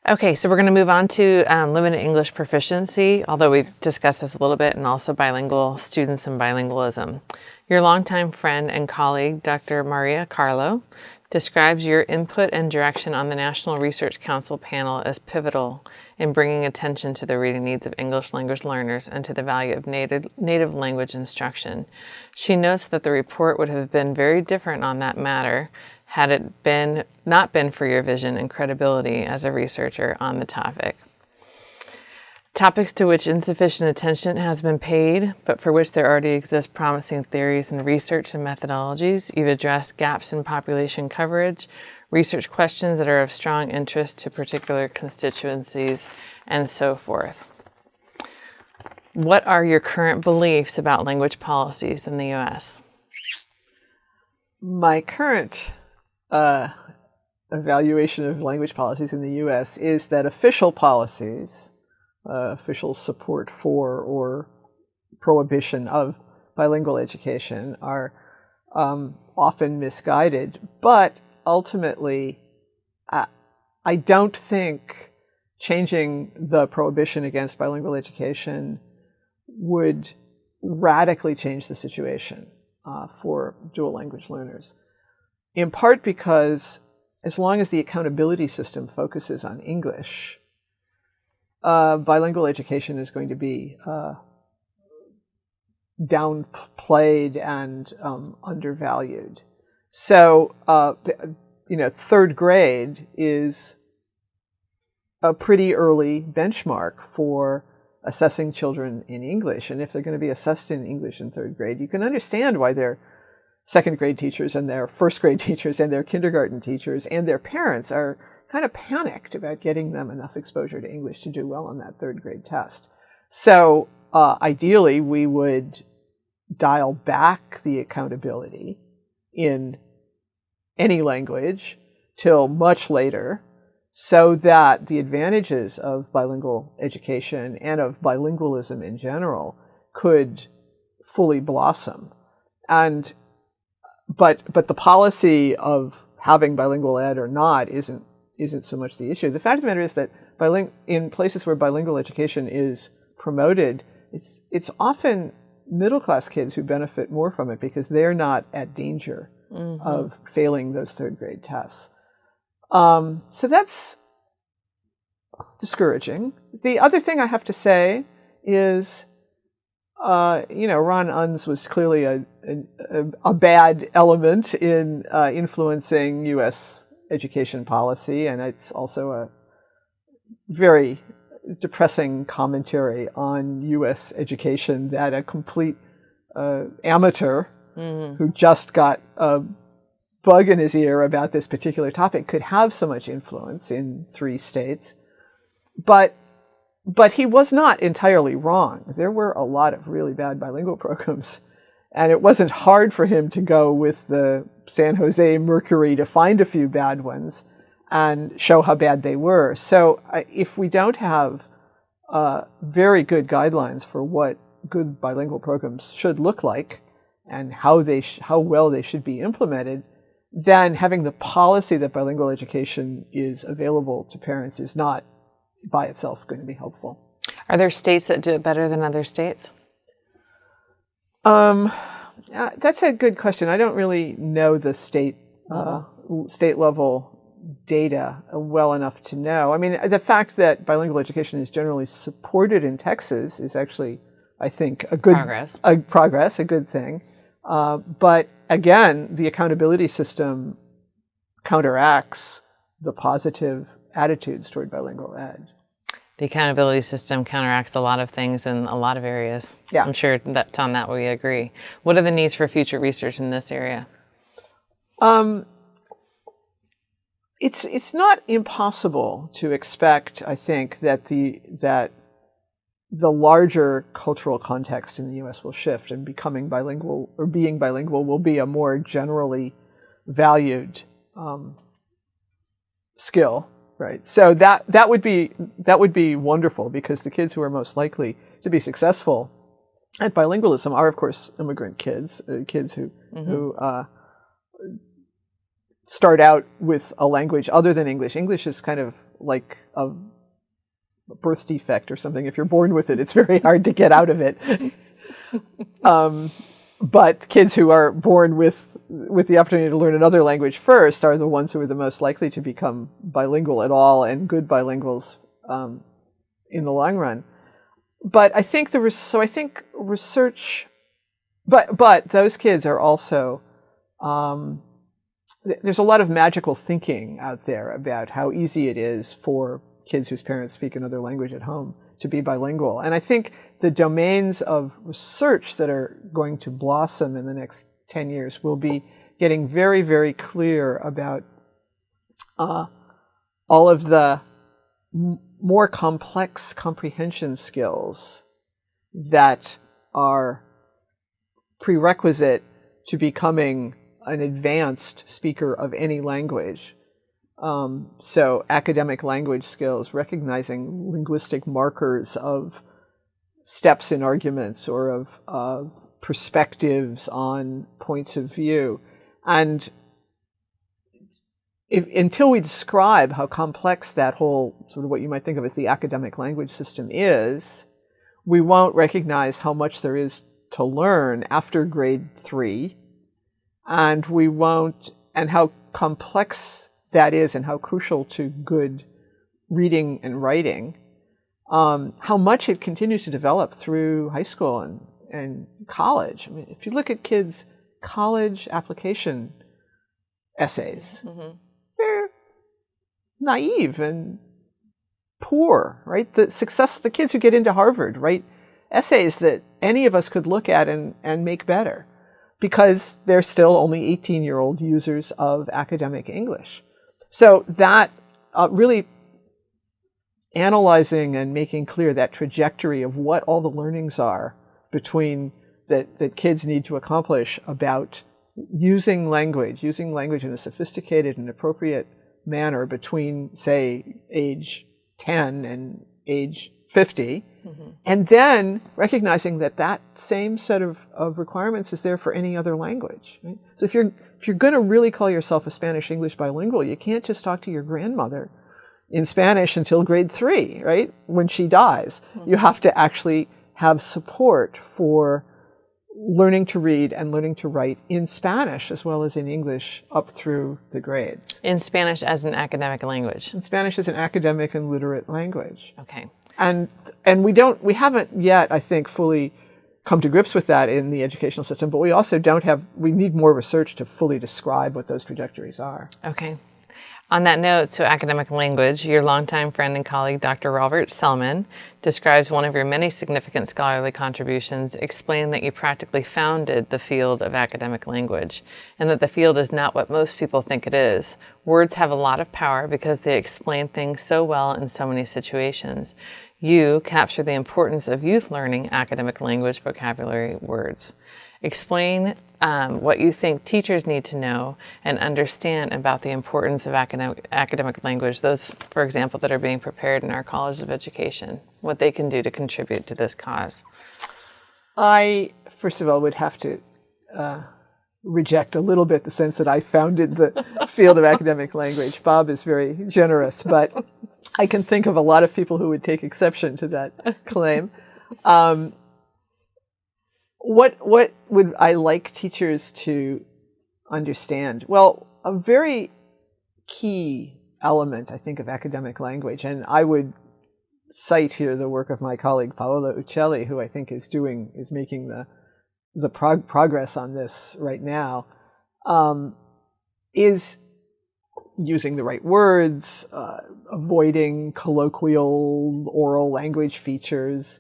Okay, so we're going to move on to limited English proficiency, although we've discussed this a little bit, and also bilingual students and bilingualism. Your longtime friend and colleague, Dr. Maria Carlo, describes your input and direction on the National Research Council panel as pivotal in bringing attention to the reading needs of English language learners and to the value of native language instruction. She notes that the report would have been very different on that matter had it not been for your vision and credibility as a researcher on the topic. Topics to which insufficient attention has been paid, but for which there already exist promising theories and research and methodologies. You've addressed gaps in population coverage, research questions that are of strong interest to particular constituencies, and so forth. What are your current beliefs about language policies in the U.S.? My current evaluation of language policies in the U.S. is that official policies, official support for or prohibition of bilingual education are often misguided, but ultimately I don't think changing the prohibition against bilingual education would radically change the situation for dual language learners. In part because as long as the accountability system focuses on English, bilingual education is going to be downplayed and undervalued. So, third grade is a pretty early benchmark for assessing children in English. And if they're going to be assessed in English in third grade, you can understand why their second grade teachers and their first grade teachers and their kindergarten teachers and their parents are kind of panicked about getting them enough exposure to English to do well on that third grade test. So ideally, we would dial back the accountability in any language till much later so that the advantages of bilingual education and of bilingualism in general could fully blossom. But the policy of having bilingual ed or not isn't so much the issue. The fact of the matter is that in places where bilingual education is promoted, it's often middle-class kids who benefit more from it because they're not at danger of failing those third grade tests. So that's discouraging. The other thing I have to say is, Ron Unz was clearly a bad element in influencing U.S. education policy, and it's also a very depressing commentary on U.S. education that a complete amateur who just got a bug in his ear about this particular topic could have so much influence in 3 states. But he was not entirely wrong. There were a lot of really bad bilingual programs, and it wasn't hard for him to go with the San Jose Mercury to find a few bad ones and show how bad they were. So if we don't have very good guidelines for what good bilingual programs should look like and how well they should be implemented, then having the policy that bilingual education is available to parents is not by itself going to be helpful. Are there states that do it better than other states? That's a good question. I don't really know the state level data well enough to know. I mean, the fact that bilingual education is generally supported in Texas is actually, I think, a good progress, a good thing. But again, the accountability system counteracts the positive attitudes toward bilingual ed. The accountability system counteracts a lot of things in a lot of areas. Yeah. I'm sure that on that we agree. What are the needs for future research in this area? It's not impossible to expect, I think, that the larger cultural context in the U.S. will shift, and becoming bilingual or being bilingual will be a more generally valued skill. Right. So that would be wonderful, because the kids who are most likely to be successful at bilingualism are, of course, immigrant kids, kids who start out with a language other than English. English is kind of like a birth defect or something. If you're born with it, it's very hard to get out of it. But kids who are born with the opportunity to learn another language first are the ones who are the most likely to become bilingual at all, and good bilinguals in the long run. But I think research, but those kids are also, there's a lot of magical thinking out there about how easy it is for kids whose parents speak another language at home to be bilingual. And I think the domains of research that are going to blossom in the next 10 years will be getting very, very clear about all of the more complex comprehension skills that are prerequisite to becoming an advanced speaker of any language. So academic language skills, recognizing linguistic markers of steps in arguments or of perspectives on points of view. And until we describe how complex that whole sort of what you might think of as the academic language system is, we won't recognize how much there is to learn after grade 3, and we won't, and how complex that is and how crucial to good reading and writing, how much it continues to develop through high school and college. I mean, if you look at kids' college application essays, they're naive and poor, right? The kids who get into Harvard write essays that any of us could look at and make better, because they're still only 18-year-old users of academic English. So that really analyzing and making clear that trajectory of what all the learnings are between that kids need to accomplish about using language in a sophisticated and appropriate manner between, say, age 10 and age 50, and then recognizing that same set of requirements is there for any other language. Right? So if you're going to really call yourself a Spanish-English bilingual, you can't just talk to your grandmother in Spanish until grade 3, right? When she dies. You have to actually have support for learning to read and learning to write in Spanish as well as in English up through the grades. In Spanish as an academic language. In Spanish as an academic and literate language. Okay. And we haven't yet, I think, fully come to grips with that in the educational system, but we also we need more research to fully describe what those trajectories are. Okay. On that note, so academic language, your longtime friend and colleague, Dr. Robert Selman, describes one of your many significant scholarly contributions, explaining that you practically founded the field of academic language, and that the field is not what most people think it is. Words have a lot of power because they explain things so well in so many situations. You capture the importance of youth learning academic language vocabulary words. Explain what you think teachers need to know and understand about the importance of academic language, those, for example, that are being prepared in our colleges of education, what they can do to contribute to this cause. I, first of all, would have to reject a little bit the sense that I founded the field of academic language. Bob is very generous, but I can think of a lot of people who would take exception to that claim. What would I like teachers to understand? Well, a very key element, I think, of academic language, and I would cite here the work of my colleague Paola Uccelli, who I think is making the progress on this right now, is using the right words, avoiding colloquial oral language features,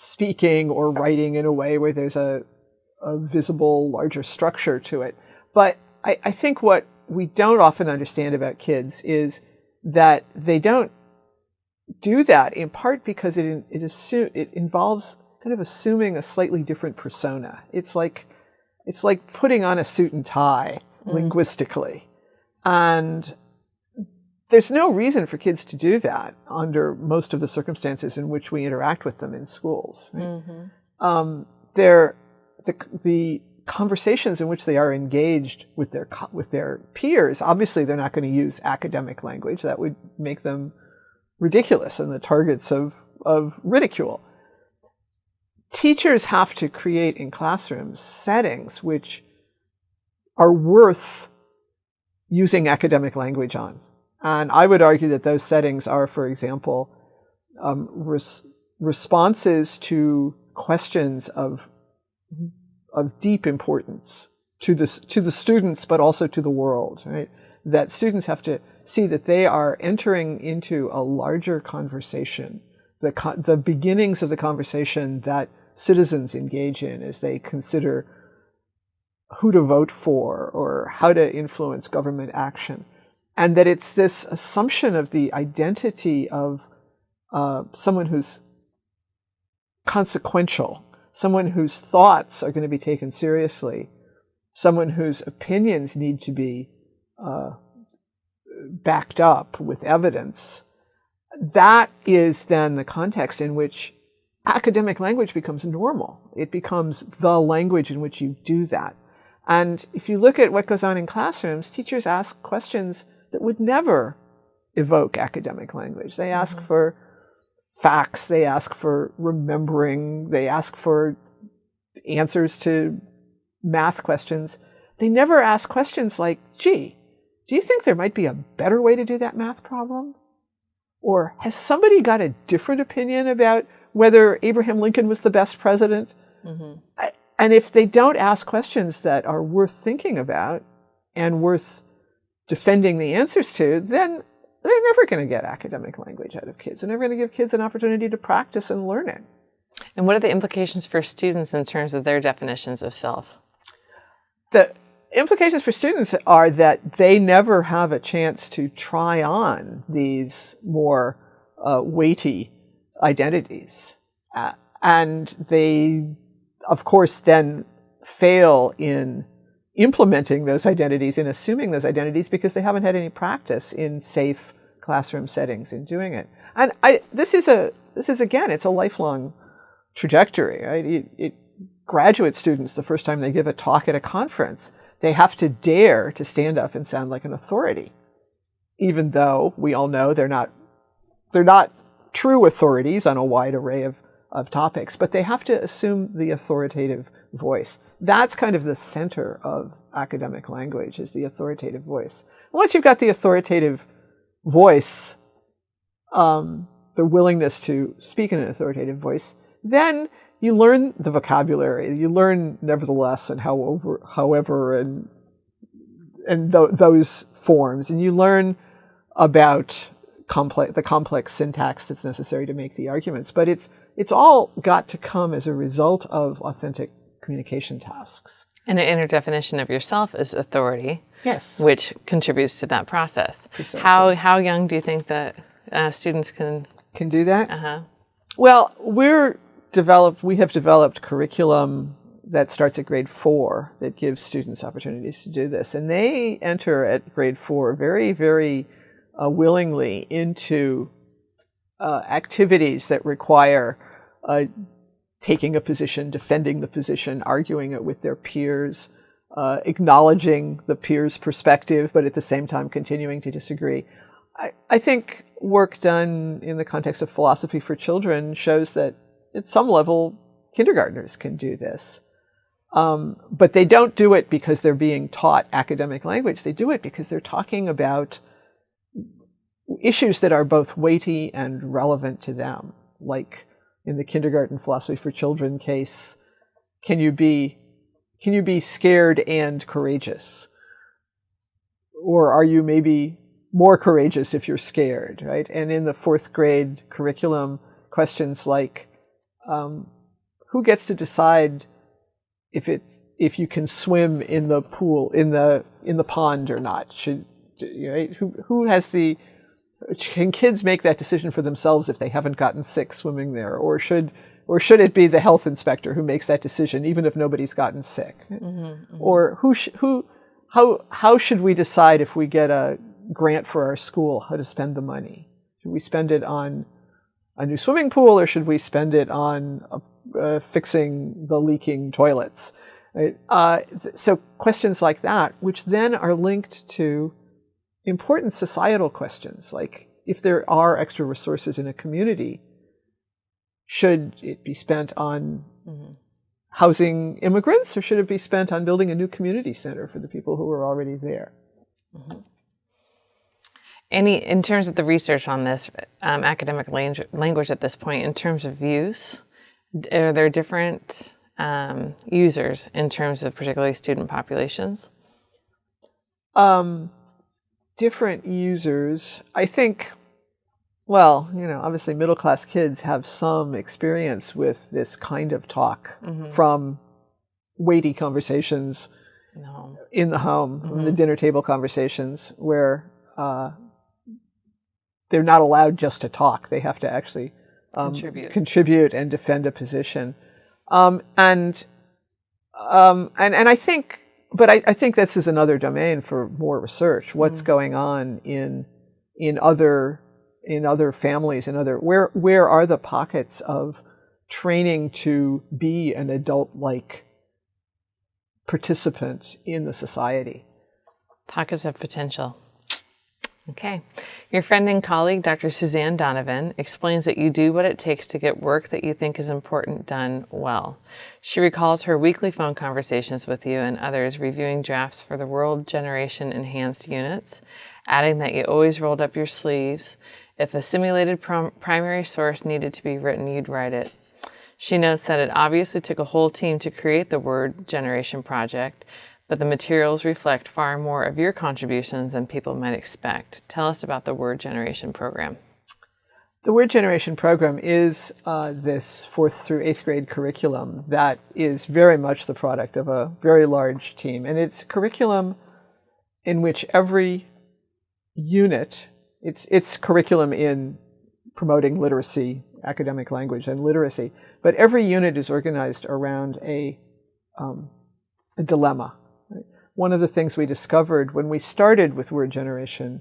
speaking or writing in a way where there's a visible, larger structure to it. But I think what we don't often understand about kids is that they don't do that, in part because it involves kind of assuming a slightly different persona. It's like putting on a suit and tie linguistically. And there's no reason for kids to do that under most of the circumstances in which we interact with them in schools. Right? The conversations in which they are engaged with their peers, obviously they're not going to use academic language. That would make them ridiculous and the targets of ridicule. Teachers have to create in classrooms settings which are worth using academic language on. And I would argue that those settings are, for example, responses to questions of deep importance to the students, but also to the world, right? That students have to see that they are entering into a larger conversation, the beginnings of the conversation that citizens engage in as they consider who to vote for or how to influence government action. And that it's this assumption of the identity of someone who's consequential, someone whose thoughts are going to be taken seriously, someone whose opinions need to be backed up with evidence. That is then the context in which academic language becomes normal. It becomes the language in which you do that. And if you look at what goes on in classrooms, teachers ask questions that would never evoke academic language. They ask for facts, they ask for remembering, they ask for answers to math questions. They never ask questions like, gee, do you think there might be a better way to do that math problem? Or has somebody got a different opinion about whether Abraham Lincoln was the best president? And if they don't ask questions that are worth thinking about and worth defending the answers to, then they're never going to get academic language out of kids. They're never going to give kids an opportunity to practice and learn it. And what are the implications for students in terms of their definitions of self? The implications for students are that they never have a chance to try on these more weighty identities. And they, of course, then fail in implementing those identities, in assuming those identities, because they haven't had any practice in safe classroom settings in doing it. And this is again, it's a lifelong trajectory, right? Graduate students, the first time they give a talk at a conference, they have to dare to stand up and sound like an authority, even though we all know they're not true authorities on a wide array of topics, but they have to assume the authoritative voice. That's kind of the center of academic language, is the authoritative voice. Once you've got the authoritative voice, the willingness to speak in an authoritative voice, then you learn the vocabulary. You learn nevertheless and however and those forms, and you learn about the complex syntax that's necessary to make the arguments. But it's all got to come as a result of authentic communication tasks. And an inner definition of yourself is authority. Yes. Which contributes to that process. Precisely. How young do you think that students can do that? Well, we have developed curriculum that starts at grade 4 that gives students opportunities to do this. And they enter at grade 4 very, very willingly into activities that require taking a position, defending the position, arguing it with their peers, acknowledging the peers' perspective, but at the same time continuing to disagree. I think work done in the context of philosophy for children shows that at some level, kindergartners can do this. But they don't do it because they're being taught academic language. They do it because they're talking about issues that are both weighty and relevant to them. Like in the kindergarten philosophy for children case, can you be scared and courageous? Or are you maybe more courageous if you're scared, right? And in the 4th grade curriculum, questions like, who gets to decide if you can swim in the pool, in the pond or not? Right? Who has can kids make that decision for themselves if they haven't gotten sick swimming there? Or should it be the health inspector who makes that decision even if nobody's gotten sick? Or how should we decide if we get a grant for our school, how to spend the money? Should we spend it on a new swimming pool, or should we spend it on fixing the leaking toilets? Right? So questions like that, which then are linked to important societal questions, like if there are extra resources in a community, should it be spent on housing immigrants, or should it be spent on building a new community center for the people who are already there? In terms of the research on this academic language at this point, in terms of use, are there different users in terms of particularly student populations? Different users, I think, well, obviously middle-class kids have some experience with this kind of talk from weighty conversations in the home, the dinner table conversations, where they're not allowed just to talk. They have to actually contribute and defend a position. And I think, but I think this is another domain for more research. What's going on in other families, where are the pockets of training to be an adult-like participant in the society? Pockets of potential. Okay. Your friend and colleague, Dr. Suzanne Donovan, explains that you do what it takes to get work that you think is important done well. She recalls her weekly phone conversations with you and others reviewing drafts for the World Generation Enhanced units, adding that you always rolled up your sleeves. If a simulated primary source needed to be written, you'd write it. She notes that it obviously took a whole team to create the Word Generation project, but the materials reflect far more of your contributions than people might expect. Tell us about the Word Generation program. The Word Generation program is this 4th through 8th grade curriculum that is very much the product of a very large team. And it's a curriculum in which every unit, it's curriculum in promoting literacy, academic language and literacy, but every unit is organized around a dilemma. One of the things we discovered when we started with Word Generation,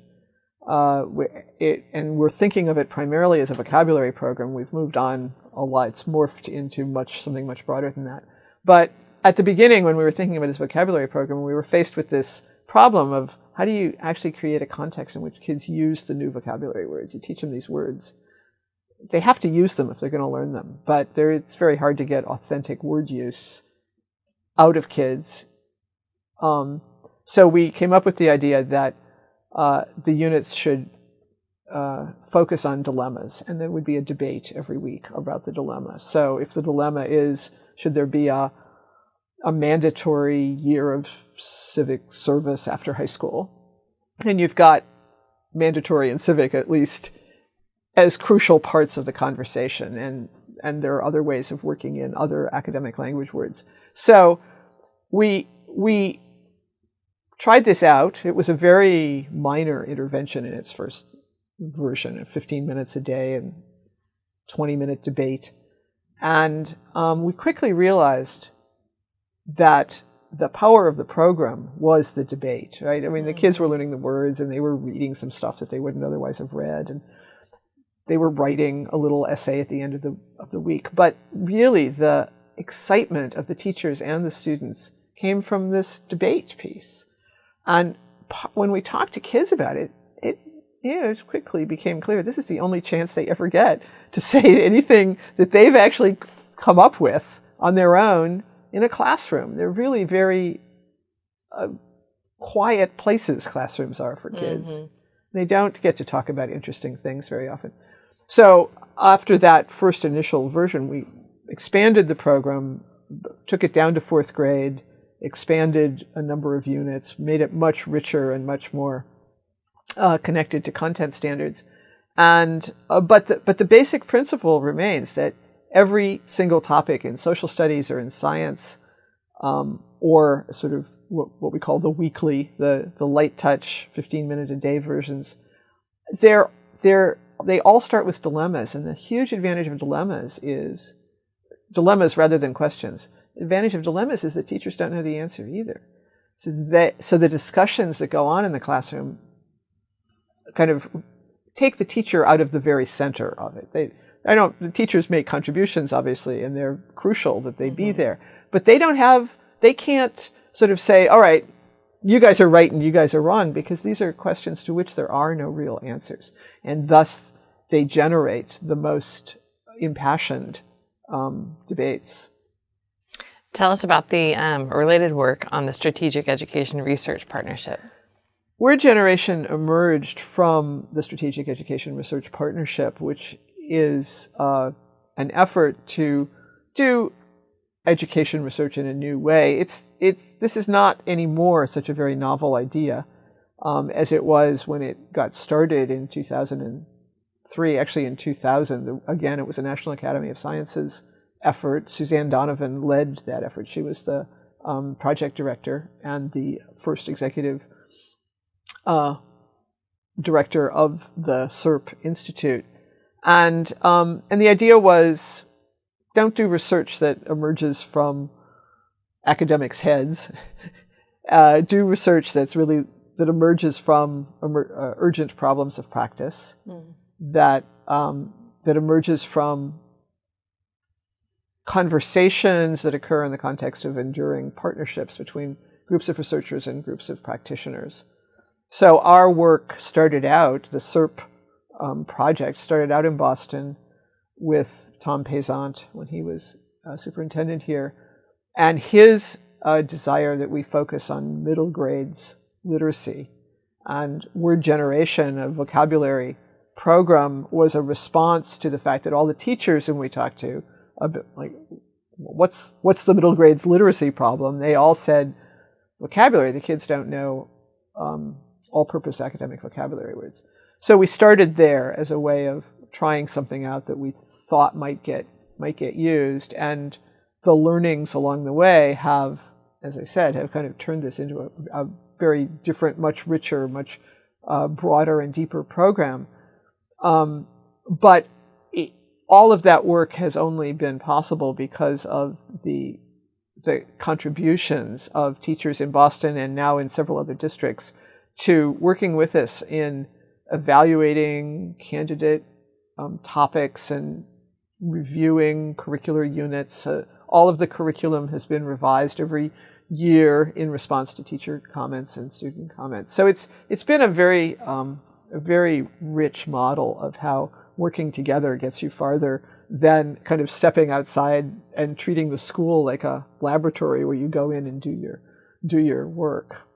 and we're thinking of it primarily as a vocabulary program. We've moved on a lot. It's morphed into something much broader than that. But at the beginning, when we were thinking of it as a vocabulary program, we were faced with this problem of how do you actually create a context in which kids use the new vocabulary words? You teach them these words. They have to use them if they're going to learn them. But it's very hard to get authentic word use out of kids. So we came up with the idea that the units should focus on dilemmas, and there would be a debate every week about the dilemma. So if the dilemma is, should there be a mandatory year of civic service after high school, and you've got mandatory and civic at least as crucial parts of the conversation, and there are other ways of working in other academic language words. So we tried this out. It was a very minor intervention in its first version, 15 minutes a day and 20-minute debate. And we quickly realized that the power of the program was the debate, right? I mean, the kids were learning the words, and they were reading some stuff that they wouldn't otherwise have read, and they were writing a little essay at the end of the week. But really, the excitement of the teachers and the students came from this debate piece. And when we talked to kids about it, it quickly became clear this is the only chance they ever get to say anything that they've actually come up with on their own in a classroom. They're really very quiet places, classrooms are for kids. They don't get to talk about interesting things very often. So after that first initial version, we expanded the program, took it down to 4th grade, expanded a number of units, made it much richer and much more connected to content standards. And but the basic principle remains that every single topic in social studies or in science, or sort of what we call the weekly, the light touch 15-minute a day versions, they all start with dilemmas. And the huge advantage of dilemmas is dilemmas rather than questions. The advantage of dilemmas is that teachers don't know the answer either. So the discussions that go on in the classroom kind of take the teacher out of the very center of it. The teachers make contributions, obviously, and they're crucial that they be there. But they don't have they can't sort of say, all right, you guys are right and you guys are wrong, because these are questions to which there are no real answers. And thus, they generate the most impassioned debates. Tell us about the related work on the Strategic Education Research Partnership. Word Generation emerged from the Strategic Education Research Partnership, which is an effort to do education research in a new way. This is not anymore such a very novel idea as it was when it got started in 2003. Actually, in 2000, again, it was a National Academy of Sciences effort. Suzanne Donovan led that effort. She was the project director and the first executive director of the SERP Institute. And the idea was, don't do research that emerges from academics' heads. Do research that emerges from urgent problems of practice, that emerges from conversations that occur in the context of enduring partnerships between groups of researchers and groups of practitioners. So our work started out, the SERP project started out in Boston with Tom Pesant when he was superintendent here, and his desire that we focus on middle grades literacy and word generation, a vocabulary program, was a response to the fact that all the teachers whom we talked to, like, what's the middle grades literacy problem? They all said vocabulary. The kids don't know all-purpose academic vocabulary words. So we started there as a way of trying something out that we thought might get used, and the learnings along the way have, as I said, have kind of turned this into a very different, much richer, much broader and deeper program. But all of that work has only been possible because of the contributions of teachers in Boston and now in several other districts to working with us in evaluating candidate topics and reviewing curricular units. All of the curriculum has been revised every year in response to teacher comments and student comments. So it's been a very rich model of how working together gets you farther than kind of stepping outside and treating the school like a laboratory where you go in and do your work.